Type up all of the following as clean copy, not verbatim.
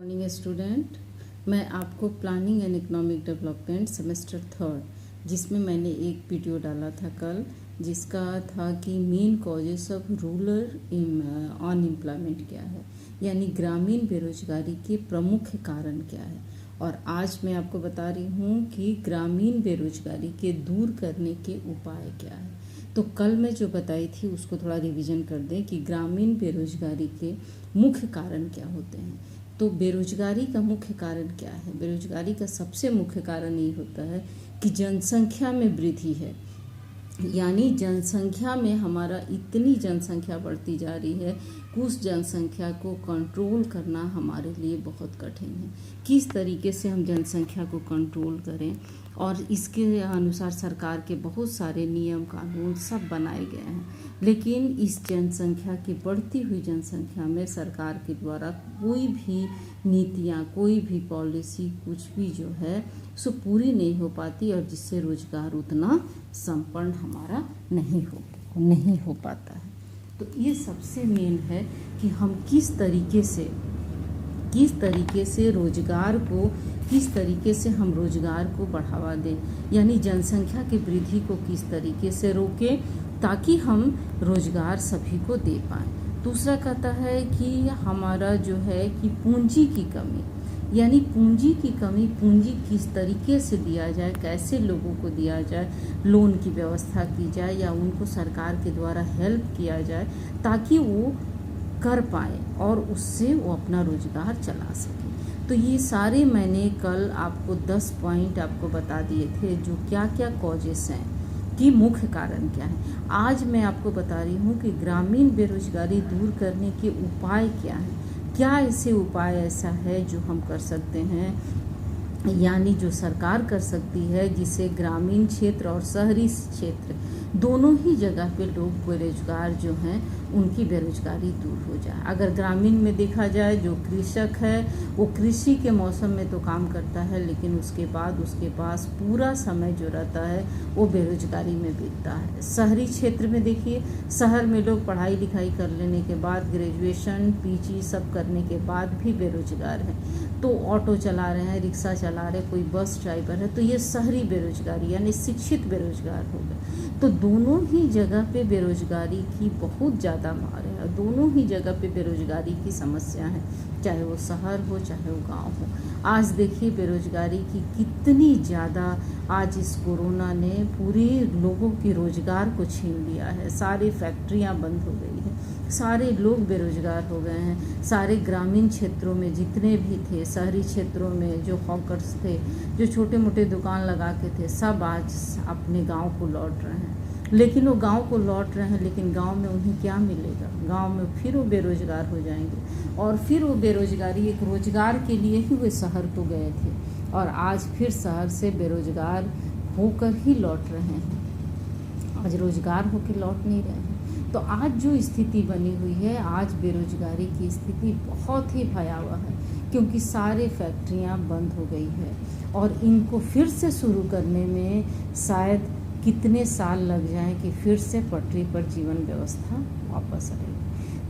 Morning student, मैं आपको planning and economic development semester third जिसमें मैंने एक वीडियो डाला था कल, जिसका था कि main causes of rural unemployment क्या है, यानी ग्रामीण बेरोजगारी के प्रमुख कारण क्या है। और आज मैं आपको बता रही हूँ कि ग्रामीण बेरोजगारी के दूर करने के उपाय क्या है। तो कल मैं जो बताई थी उसको थोड़ा रिवीजन कर दें कि ग्रामीण बेरोजगारी के मुख्य कारण क्या होते हैं। तो बेरोजगारी का मुख्य कारण क्या है? बेरोजगारी का सबसे मुख्य कारण ये होता है कि जनसंख्या में वृद्धि है, यानी जनसंख्या में हमारा इतनी जनसंख्या बढ़ती जा रही है कि उस जनसंख्या को कंट्रोल करना हमारे लिए बहुत कठिन है। किस तरीके से हम जनसंख्या को कंट्रोल करें, और इसके अनुसार सरकार के बहुत सारे नियम कानून सब बनाए गए हैं, लेकिन इस जनसंख्या की बढ़ती हुई जनसंख्या में सरकार के द्वारा कोई भी नीतियाँ, कोई भी पॉलिसी, कुछ भी जो है सो पूरी नहीं हो पाती, और जिससे रोजगार उतना संपन्न हमारा नहीं हो पाता है। तो ये सबसे मेन है कि हम किस तरीके से रोजगार को बढ़ावा दें, यानी जनसंख्या की वृद्धि को किस तरीके से रोकें ताकि हम रोजगार सभी को दे पाएँ। दूसरा कहता है कि हमारा जो है कि पूंजी की कमी, यानी पूंजी किस तरीके से दिया जाए, कैसे लोगों को दिया जाए, लोन की व्यवस्था की जाए या उनको सरकार के द्वारा हेल्प किया जाए ताकि वो कर पाए और उससे वो अपना रोजगार चला सके। तो ये सारे मैंने कल आपको 10 पॉइंट आपको बता दिए थे, जो क्या क्या कॉजेस हैं कि मुख्य कारण क्या है। आज मैं आपको बता रही हूँ कि ग्रामीण बेरोजगारी दूर करने के उपाय क्या हैं। क्या ऐसे उपाय ऐसा है जो हम कर सकते हैं, यानी जो सरकार कर सकती है, जिससे ग्रामीण क्षेत्र और शहरी क्षेत्र दोनों ही जगह पे लोग बेरोजगार जो हैं उनकी बेरोजगारी दूर हो जाए। अगर ग्रामीण में देखा जाए, जो कृषक है वो कृषि के मौसम में तो काम करता है, लेकिन उसके बाद उसके पास पूरा समय जो रहता है वो बेरोजगारी में बीतता है। शहरी क्षेत्र में देखिए, शहर में लोग पढ़ाई लिखाई कर लेने के बाद, ग्रेजुएशन पीजी सब करने के बाद भी बेरोजगार है। तो ऑटो चला रहे हैं, रिक्शा चला रहे, कोई बस ड्राइवर है, तो ये शहरी बेरोजगारी यानी शिक्षित बेरोजगार हो गए। तो दोनों ही जगह पे बेरोजगारी की बहुत ज़्यादा मार है, दोनों ही जगह पे बेरोजगारी की समस्या है, चाहे वो शहर हो चाहे वो गांव हो। आज देखिए बेरोजगारी की कितनी ज़्यादा, आज इस कोरोना ने पूरे लोगों की रोजगार को छीन लिया है। सारी फैक्ट्रियां बंद हो गई है, सारे लोग बेरोजगार हो गए हैं। सारे ग्रामीण क्षेत्रों में जितने भी थे, शहरी क्षेत्रों में जो हॉकर्स थे, जो छोटे मोटे दुकान लगा के थे, सब आज अपने गांव को लौट रहे हैं। लेकिन वो गांव को लौट रहे हैं, लेकिन गांव में उन्हें क्या मिलेगा? गांव में फिर वो बेरोजगार हो जाएंगे, और फिर वो बेरोजगारी, एक रोजगार के लिए ही वे शहर को गए थे, और आज फिर शहर से बेरोजगार होकर ही लौट रहे हैं, आज रोजगार होकर लौट नहीं रहे हैं। तो आज जो स्थिति बनी हुई है, आज बेरोजगारी की स्थिति बहुत ही भयावह है, क्योंकि सारे फैक्ट्रियां बंद हो गई है, और इनको फिर से शुरू करने में शायद कितने साल लग जाएं कि फिर से पटरी पर जीवन व्यवस्था वापस आए।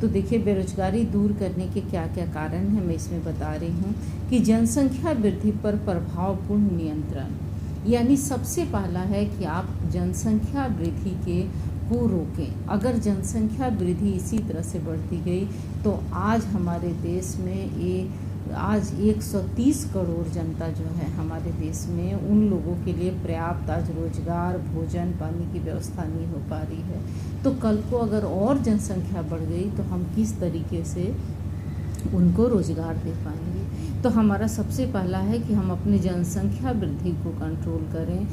तो देखिए बेरोजगारी दूर करने के क्या क्या कारण हैं, मैं इसमें बता रही हूँ कि जनसंख्या वृद्धि पर प्रभावपूर्ण नियंत्रण, यानी सबसे पहला है कि आप जनसंख्या वृद्धि को रोकें। अगर जनसंख्या वृद्धि इसी तरह से बढ़ती गई तो आज हमारे देश में आज 130 करोड़ जनता जो है हमारे देश में, उन लोगों के लिए पर्याप्त आज रोजगार, भोजन, पानी की व्यवस्था नहीं हो पा रही है। तो कल को अगर और जनसंख्या बढ़ गई तो हम किस तरीके से उनको रोजगार दे पाएंगे। तो हमारा सबसे पहला है कि हम अपनी जनसंख्या वृद्धि को कंट्रोल करें।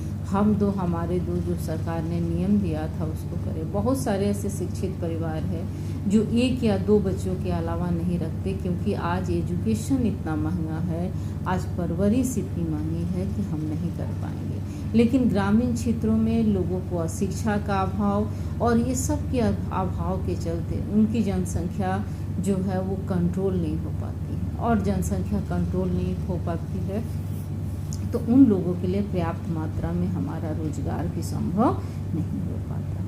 हमारे दो जो सरकार ने नियम दिया था उसको करें। बहुत सारे ऐसे शिक्षित परिवार हैं जो 1 या 2 बच्चों के अलावा नहीं रखते, क्योंकि आज एजुकेशन इतना महंगा है, आज परवरिश इतनी महंगी है कि हम नहीं कर पाएंगे। लेकिन ग्रामीण क्षेत्रों में लोगों को शिक्षा का अभाव और ये सब के अभाव के चलते उनकी जनसंख्या जो है वो कंट्रोल नहीं हो पाती है, और जनसंख्या कंट्रोल नहीं हो पाती है तो उन लोगों के लिए पर्याप्त मात्रा में हमारा रोजगार भी संभव नहीं हो पाता।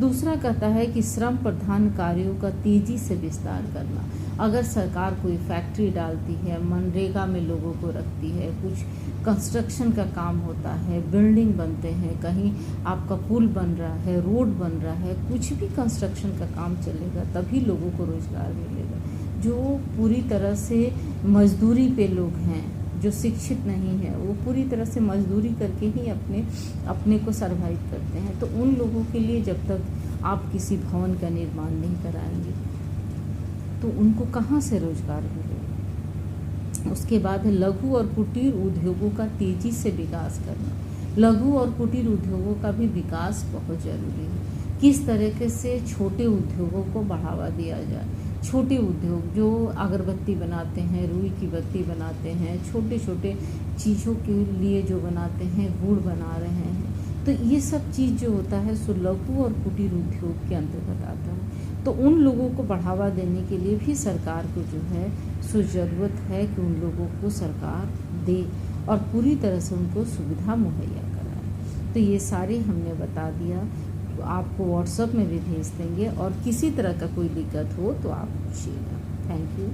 दूसरा कहता है कि श्रम प्रधान कार्यों का तेजी से विस्तार करना। अगर सरकार कोई फैक्ट्री डालती है, मनरेगा में लोगों को रखती है, कुछ कंस्ट्रक्शन का काम होता है, बिल्डिंग बनते हैं, कहीं आपका पुल बन रहा है, रोड बन रहा है, कुछ भी कंस्ट्रक्शन का काम चलेगा तभी लोगों को रोज़गार मिलेगा। जो पूरी तरह से मजदूरी पे लोग हैं, जो शिक्षित नहीं है, वो पूरी तरह से मजदूरी करके ही अपने को सर्वाइव करते हैं। तो उन लोगों के लिए जब तक आप किसी भवन का निर्माण नहीं कराएंगे तो उनको कहाँ से रोजगार मिलेगा। उसके बाद है लघु और कुटीर उद्योगों का तेजी से विकास करना। लघु और कुटीर उद्योगों का भी विकास बहुत जरूरी है। किस तरीके से छोटे उद्योगों को बढ़ावा दिया जाए। छोटे उद्योग जो अगरबत्ती बनाते हैं, रुई की बत्ती बनाते हैं, छोटे छोटे चीज़ों के लिए जो बनाते हैं, गुड़ बना रहे हैं, तो ये सब चीज़ जो होता है सो लघु और कुटीर उद्योग के अंतर्गत आता है। तो उन लोगों को बढ़ावा देने के लिए भी सरकार को जो है सो ज़रूरत है कि उन लोगों को सरकार दे और पूरी तरह से उनको सुविधा मुहैया कराए। तो ये सारे हमने बता दिया, तो आपको व्हाट्सएप में भी भेज देंगे और किसी तरह का कोई दिक्कत हो तो आप पूछिएगा। Thank you.